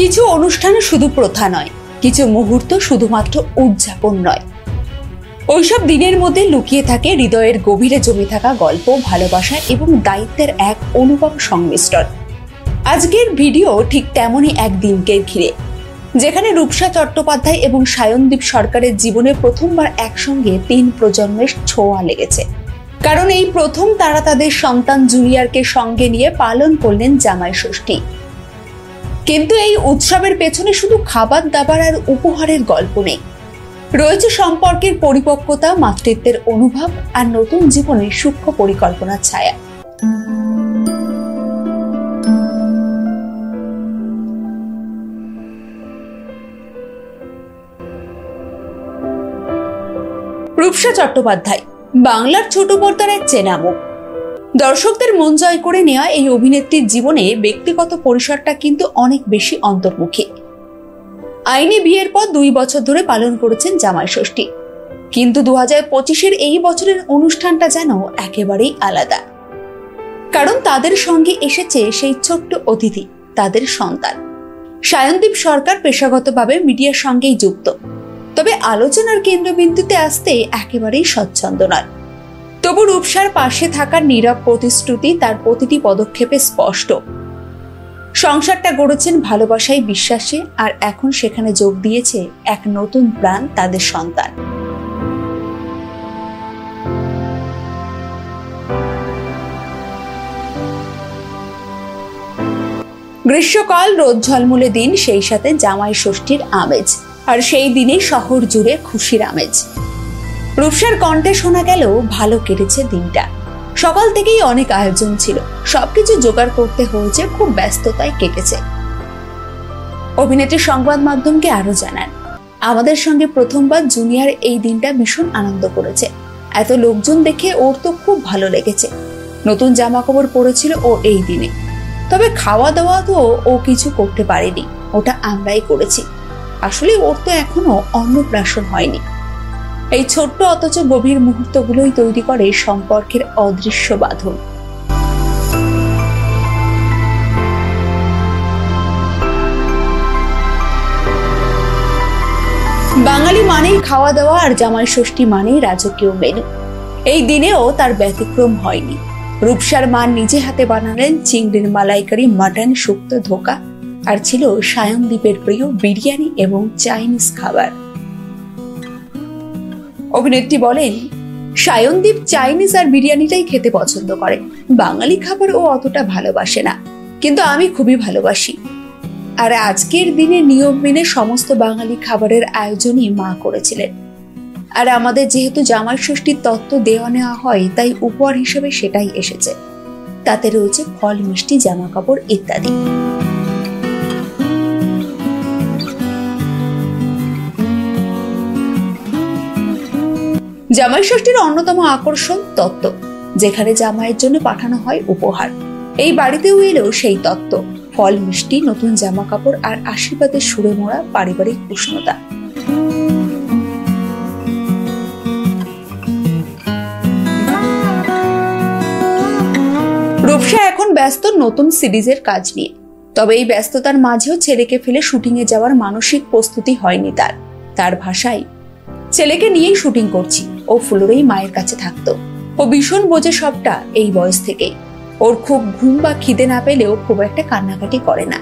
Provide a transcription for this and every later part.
কিছু অনুষ্ঠান শুধু প্রথা নয়, কিছু মুহূর্ত শুধুমাত্র উদযাপন নয়, ওইসব দিনের মধ্যে লুকিয়ে থাকে হৃদয়ের গভীরে জমে থাকা গল্প, ভালোবাসা এবং দায়িত্বের এক অনুপম সংমিশ্রণ। আজকের ভিডিও ঠিক তেমনই এক দিনকে ঘিরে, যেখানে রূপসা চট্টোপাধ্যায় এবং সায়নদীপ সরকারের জীবনে প্রথমবার একসঙ্গে 3 প্রজন্মের ছোঁয়া লেগেছে। কারণ এই প্রথম তারা তাদের সন্তান জুনিয়রকে সঙ্গে নিয়ে পালন করলেন জামাই ষষ্ঠী। কিন্তু এই উৎসবের পেছনে শুধু খাবার দাবার আর উপহারের গল্প নেই, রয়েছে সম্পর্কের পরিপক্কতা, মাতৃত্বের অনুভব আর নতুন জীবনের সূক্ষ্ম পরিকল্পনার ছায়া। রূপসা চট্টোপাধ্যায় বাংলার ছোট পর্দার এক চেনা মুখ। দর্শকদের মন জয় করে নেওয়া এই অভিনেত্রীর জীবনে ব্যক্তিগত পরিসরটা কিন্তু অনেক বেশি অন্তর্মুখী। আইনি বিয়ের পর 2 বছর ধরে পালন করেছেন জামাই ষষ্ঠী, কিন্তু 2025-এর এই বছরের অনুষ্ঠানটা যেন একেবারেই আলাদা। কারণ তাদের সঙ্গে এসেছে সেই ছোট্ট অতিথি, তাদের সন্তান। সায়নদীপ সরকার পেশাগতভাবে মিডিয়ার সঙ্গেই যুক্ত, তবে আলোচনার কেন্দ্রবিন্দুতে আসতে একেবারেই স্বচ্ছন্দ নয়। তবু রূপসার পাশে থাকার নীরব প্রতিশ্রুতি তার প্রতিটি পদক্ষেপে স্পষ্ট। সংসারটা গড়েছেন ভালোবাসায়, বিশ্বাসে, আর এখন সেখানে যোগ দিয়েছে এক নতুন প্রাণ, তাদের সন্তান। গ্রীষ্মকাল, রোদ ঝলমলে দিন, সেই সাথে জামাই ষষ্ঠীর আমেজ, আর সেই দিনে শহর জুড়ে খুশির আমেজ। রূপসার কণ্ঠে শোনা গেল ভালো কেটেছে দিনটা। সকাল থেকেই অনেক আয়োজন ছিল, সবকিছু জোগাড় করতে হয়েছে, খুব ব্যস্ততায় কেটেছে। অভিনেত্রী সংবাদ মাধ্যমকে আরো জানান, আমাদের সঙ্গে প্রথমবার জুনিয়র এই দিনটা ভীষণ আনন্দ করেছে। এত লোকজন দেখে ওর তো খুব ভালো লেগেছে। নতুন জামা কাপড় পরেছিল ও এই দিনে, তবে খাওয়া দাওয়া তো ও কিছু করতে পারেনি, ওটা আমরাই করেছি। আসলে ওর তো এখনো অন্নপ্রাশন হয়নি। এই ছোট্ট অথচ গভীর মুহূর্তগুলোই তৈরি করে সম্পর্কের অদৃশ্য বাঁধন। বাঙালি মানেই খাওয়া দাওয়া, আর জামাই ষষ্ঠী মানেই রাজকীয় মেনু। এই দিনেও তার ব্যতিক্রম হয়নি। রূপসার মা নিজে হাতে বানালেন চিংড়ির মালাইকারি, মাটন, শুক্তো, ধোকা, আর ছিল সায়নদীপের প্রিয় বিরিয়ানি এবং চাইনিজ খাবার। অভিনেত্রী বলেন, সায়নদীপ চাইনিজ আর বিরিয়ানিটাই খেতে পছন্দ করে, বাঙালি খাবার ও অতটা ভালোবাসে না, কিন্তু আমি খুবই ভালোবাসি। আর আজকের দিনে নিয়ম মেনে সমস্ত বাঙালি খাবারের আয়োজনই মা করেছিলেন। আর আমাদের যেহেতু জামাই ষষ্ঠীর তত্ত্ব দেওয়া নেওয়া হয়, তাই উপহার হিসেবে সেটাই এসেছে। তাতে রয়েছে ফল, মিষ্টি, জামা কাপড় ইত্যাদি। জামাই ষষ্ঠীর অন্যতম আকর্ষণ তত্ত্ব, যেখানে জামাইয়ের জন্য পাঠানো হয় উপহার। এই বাড়িতেও এলো সেই তত্ত্ব, ফল, মিষ্টি, নতুন জামা কাপড় আর আশীর্বাদের সুরে মোড়া পারিবারিক উষ্ণতা। রূপসা এখন ব্যস্ত নতুন সিরিজের কাজ নিয়ে, তবে এই ব্যস্ততার মাঝেও ছেলেকে ফেলে শুটিং এ যাওয়ার মানসিক প্রস্তুতি হয়নি তার। তার ভাষায়, ছেলেকে নিয়েই শুটিং করছি, ও ফ্লোরেই মায়ের কাছে থাকতো। ও ভীষণ বোঝে সবটা এই বয়স থেকেই। ওর খুব ঘুম বা খিদে না পেলেও খুব একটা কান্নাকাটি করে না।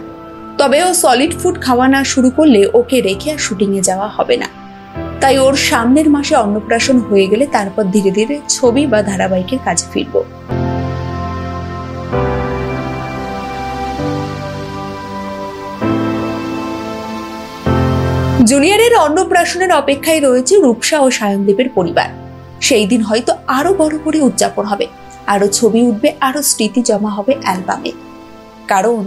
তবে ও সলিড ফুড খাওয়া না শুরু করলে ওকে রেখে আর শুটিং এ যাওয়া হবে না। তাই ওর সামনের মাসে অন্নপ্রাশন হয়ে গেলে তারপর ধীরে ধীরে ছবি বা ধারাবাহিকের কাজে ফিরবো। জুনিয়রের অন্নপ্রাশনের অপেক্ষায় রয়েছে রূপসা ও সায়নদীপের পরিবার। সেই দিন হয়তো আরো বড় করে উদযাপন হবে, আরো ছবি উঠবে, আরো স্মৃতি জমা হবে অ্যালবামে। কারণ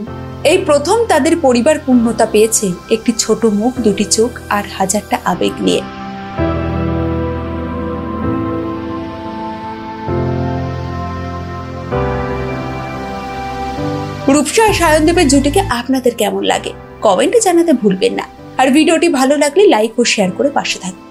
এই প্রথম তাদের পরিবার পূর্ণতা পেয়েছে একটি ছোট মুখ, 2টি চোখ আর 1000টা আবেগ নিয়ে। রূপসা আর সায়নদীপের জুটিকে আপনাদের কেমন লাগে কমেন্টে জানাতে ভুলবেন না। আর ভিডিওটি ভালো লাগলে লাইক ও শেয়ার করে পাশে থাকবেন।